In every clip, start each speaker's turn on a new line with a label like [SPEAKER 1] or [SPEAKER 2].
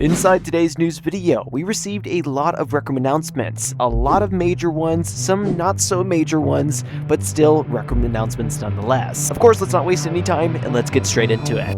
[SPEAKER 1] Inside today's news video, we received a lot of Rec Room announcements, a lot of major ones, some not so major ones, but still Rec Room announcements nonetheless. Of course, let's not waste any time and let's get straight into it.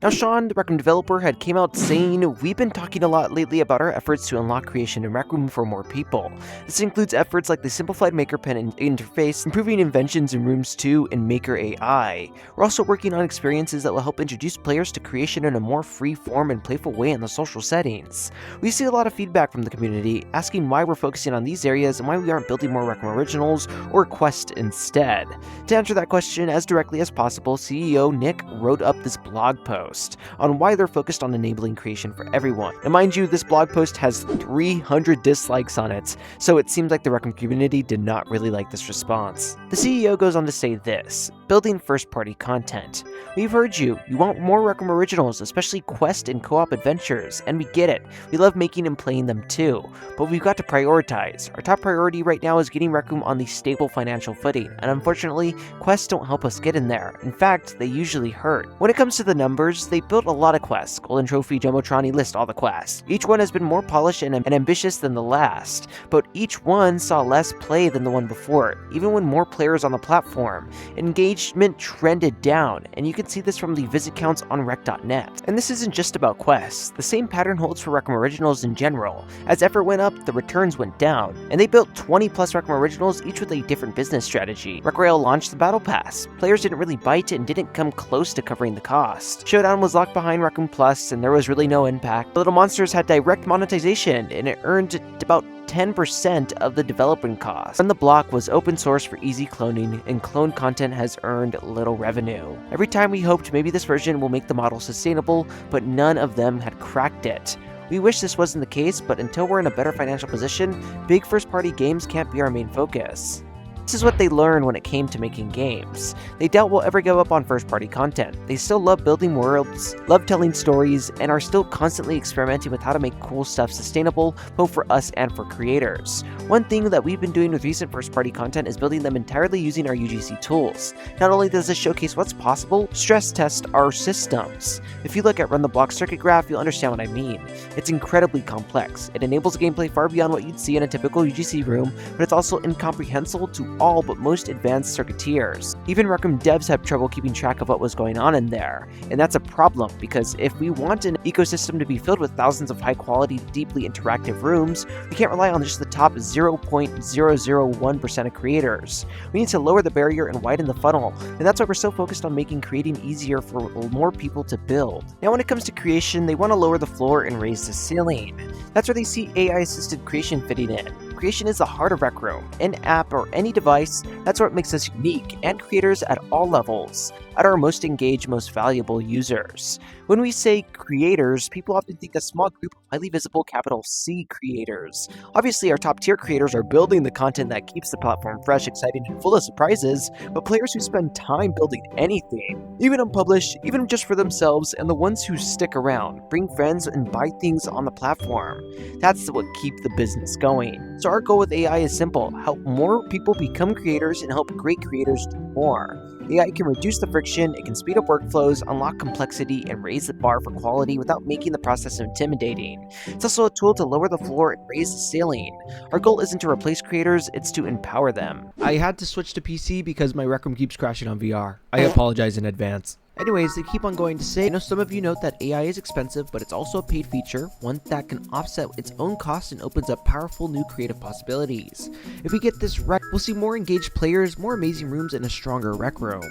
[SPEAKER 1] Now, Sean, the Rec Room developer, had came out saying, "We've been talking a lot lately about our efforts to unlock creation in Rec Room for more people. This includes efforts like the simplified Maker Pen interface, improving inventions in Rooms 2, and Maker AI. We're also working on experiences that will help introduce players to creation in a more free-form and playful way in the social settings." We see a lot of feedback from the community, asking why we're focusing on these areas and why we aren't building more Rec Room originals or quests instead. To answer that question as directly as possible, CEO Nick wrote up this blog post on why they're focused on enabling creation for everyone. And mind you, this blog post has 300 dislikes on it, so it seems like the Rec Room community did not really like this response. The CEO goes on to say this: building first-party content. "We've heard you. You want more Rec Room originals, especially quest and co-op adventures, and we get it. We love making and playing them too. But we've got to prioritize. Our top priority right now is getting Rec Room on the stable financial footing, and unfortunately, quests don't help us get in there. In fact, they usually hurt. When it comes to the numbers, they built a lot of quests. Golden Trophy, Jumbotron, list all the quests. Each one has been more polished and ambitious than the last, but each one saw less play than the one before, even when more players on the platform. Engagement trended down, and you can see this from the visit counts on rec.net. And this isn't just about quests. The same pattern holds for Rec Room originals in general. As effort went up, the returns went down, and they built 20 plus Rec Room originals, each with a different business strategy. Rekrail launched the Battle Pass. Players didn't really bite it and didn't come close to covering the cost. Showdown was locked behind Rec Room Plus, and there was really no impact. Little Monsters had direct monetization, and it earned about 10% of the development cost. And the block was open source for easy cloning, and clone content has earned little revenue. Every time we hoped maybe this version will make the model sustainable, but none of them had cracked it. We wish this wasn't the case, but until we're in a better financial position, big first-party games can't be our main focus." This is what they learned when it came to making games. They doubt we'll ever give up on first-party content. They still love building worlds, love telling stories, and are still constantly experimenting with how to make cool stuff sustainable, both for us and for creators. One thing that we've been doing with recent first-party content is building them entirely using our UGC tools. Not only does this showcase what's possible, stress test our systems. If you look at Run the Block circuit graph, you'll understand what I mean. It's incredibly complex. It enables gameplay far beyond what you'd see in a typical UGC room, but it's also incomprehensible to all but most advanced circuiteers. Even Rec Room devs have trouble keeping track of what was going on in there, and that's a problem, because if we want an ecosystem to be filled with thousands of high-quality, deeply interactive rooms, we can't rely on just the top 0.001% of creators. We need to lower the barrier and widen the funnel, and that's why we're so focused on making creating easier for more people to build. Now, when it comes to creation, they want to lower the floor and raise the ceiling. That's where they see AI-assisted creation fitting in. Creation is the heart of Rec Room. In app or any device, that's what makes us unique, and creators at all levels, at our most engaged, most valuable users. When we say creators, people often think a small group of highly visible capital C creators. Obviously, our top tier creators are building the content that keeps the platform fresh, exciting, and full of surprises, but players who spend time building anything, even unpublished, even just for themselves, and the ones who stick around, bring friends, and buy things on the platform. That's what keeps the business going. So our goal with AI is simple: help more people become creators and help great creators do more. AI can reduce the friction, it can speed up workflows, unlock complexity, and raise the bar for quality without making the process intimidating. It's also a tool to lower the floor and raise the ceiling. Our goal isn't to replace creators, it's to empower them. I had to switch to PC because my Rec Room keeps crashing on VR. I apologize in advance. Anyways, they keep on going to say, I know some of you note that AI is expensive, but it's also a paid feature, one that can offset its own costs and opens up powerful new creative possibilities. If we get this right, we'll see more engaged players, more amazing rooms, and a stronger Rec Room.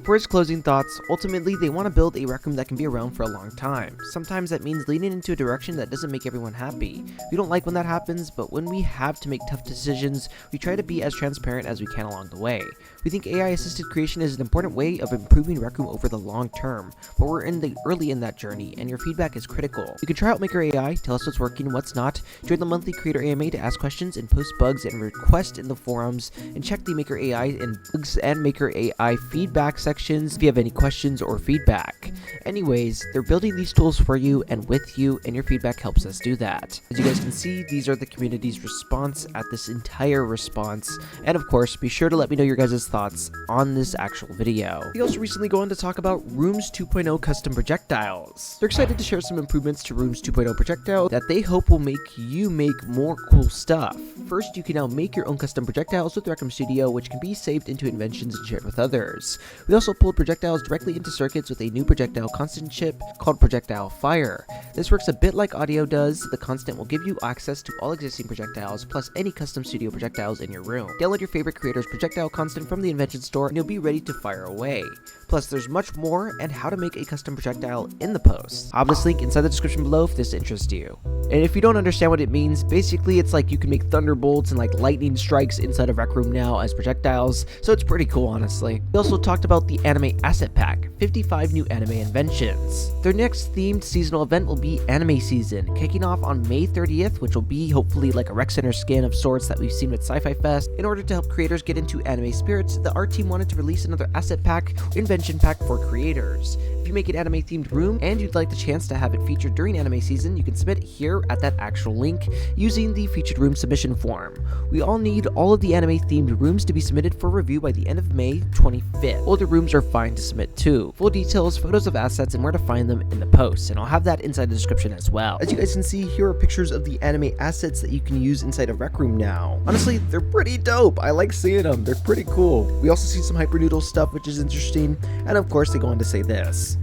[SPEAKER 1] For his closing thoughts, ultimately they want to build a Rec Room that can be around for a long time. Sometimes that means leaning into a direction that doesn't make everyone happy. We don't like when that happens, but when we have to make tough decisions, we try to be as transparent as we can along the way. We think AI-assisted creation is an important way of improving Rec Room over the long term, but we're early in that journey, and your feedback is critical. You can try out Maker AI, tell us what's working and what's not, join the monthly Creator AMA to ask questions and post bugs and requests in the forums, and check the Maker AI and bugs and Maker AI feedback sections if you have any questions or feedback. Anyways, they're building these tools for you and with you, and your feedback helps us do that. As you guys can see, these are the community's response at this entire response, and of course, be sure to let me know your guys' thoughts on this actual video. We also recently go on to talk about Rooms 2.0 custom projectiles. They're excited to share some improvements to Rooms 2.0 projectile that they hope will make you make more cool stuff. First, you can now make your own custom projectiles with Recroom Studio, which can be saved into inventions and shared with others. We also pulled projectiles directly into circuits with a new projectile constant chip called Projectile Fire. This works a bit like audio does. The constant will give you access to all existing projectiles, plus any custom studio projectiles in your room. Download your favorite creator's projectile constant from the invention store and you'll be ready to fire away. Plus, there's much more and how to make a custom projectile in the post. I'll have this link inside the description below if this interests you. And if you don't understand what it means, basically it's like you can make thunderbolts and like lightning strikes inside of Rec Room now as projectiles, so it's pretty cool, honestly. We also talked about the Anime Asset Pack, 55 new anime inventions. Their next themed seasonal event will be Anime Season, kicking off on May 30th, which will be hopefully like a Rec Center skin of sorts that we've seen with Sci-Fi Fest. In order to help creators get into anime spirits, the art team wanted to release another asset pack, invention pack for creators. If you make an anime themed room and you'd like the chance to have it featured during anime season, you can submit here at that actual link using the featured room submission form. We all need all of the anime themed rooms to be submitted for review by the end of May 25th. Older rooms are fine to submit too. Full details, photos of assets, and where to find them in the post, and I'll have that inside the description as well. As you guys can see, here are pictures of the anime assets that you can use inside of Rec Room now. Honestly, they're pretty dope. I like seeing them. They're pretty cool. We also see some Hypernoodle stuff, which is interesting, and of course they go on to say this.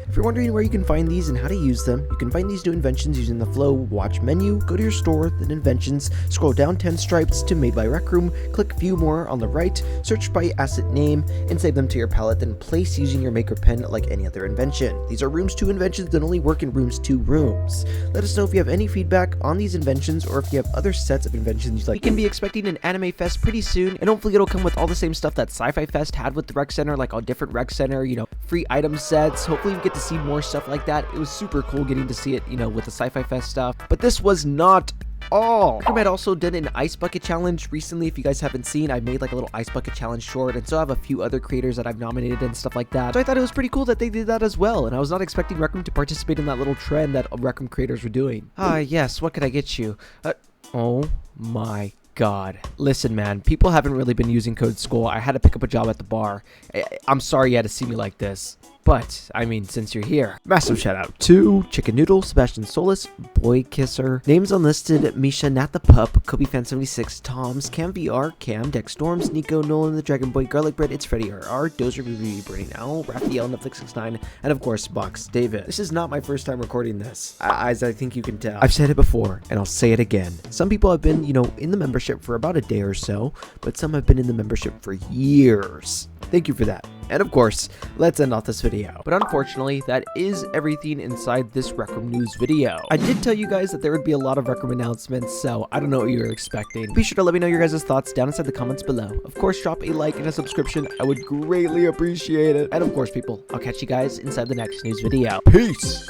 [SPEAKER 1] If you're wondering where you can find these and how to use them, you can find these new inventions using the Flow Watch menu, go to your store, then Inventions, scroll down 10 stripes to Made by Rec Room, click View More on the right, search by asset name, and save them to your palette, then place using your maker pen like any other invention. These are Rooms 2 inventions that only work in Rooms 2 rooms. Let us know if you have any feedback on these inventions or if you have other sets of inventions you'd like. We can be expecting an Anime Fest pretty soon, and hopefully it'll come with all the same stuff that Sci-Fi Fest had with the Rec Center, like a different Rec Center, you know, free item sets. Hopefully we get to see more stuff like that. It was super cool getting to see it, you know, with the Sci-Fi Fest stuff. But this was not all. I had also done an ice bucket challenge recently. If you guys haven't seen, I made like a little ice bucket challenge short, and so I have a few other creators that I've nominated and stuff like that. So I thought it was pretty cool that they did that as well, and I was not expecting Rec Room to participate in that little trend that Rec Room creators were doing. Yes, what could I get you? Oh my God. Listen, man, people haven't really been using Code School. I had to pick up a job at the bar. I'm sorry you had to see me like this. But, I mean, since you're here, massive shout out to Chicken Noodle, Sebastian Solis, Boy Kisser, names unlisted, Misha, Nat the Pup, Kobe Fan 76, Toms, Cam VR, Cam, Dex Storms, Nico, Nolan the Dragon Boy, Garlic Bread, It's Freddy RR, Dozer BB, Brain Owl, Raphael, Netflix69, and of course, Box David. This is not my first time recording this, as I think you can tell. I've said it before, and I'll say it again. Some people have been, you know, in the membership for about a day or so, but some have been in the membership for years. Thank you for that. And of course, let's end off this video. But unfortunately, that is everything inside this Rec Room news video. I did tell you guys that there would be a lot of Rec Room announcements, so I don't know what you were expecting. Be sure to let me know your guys' thoughts down inside the comments below. Of course, drop a like and a subscription. I would greatly appreciate it. And of course, people, I'll catch you guys inside the next news video. Peace!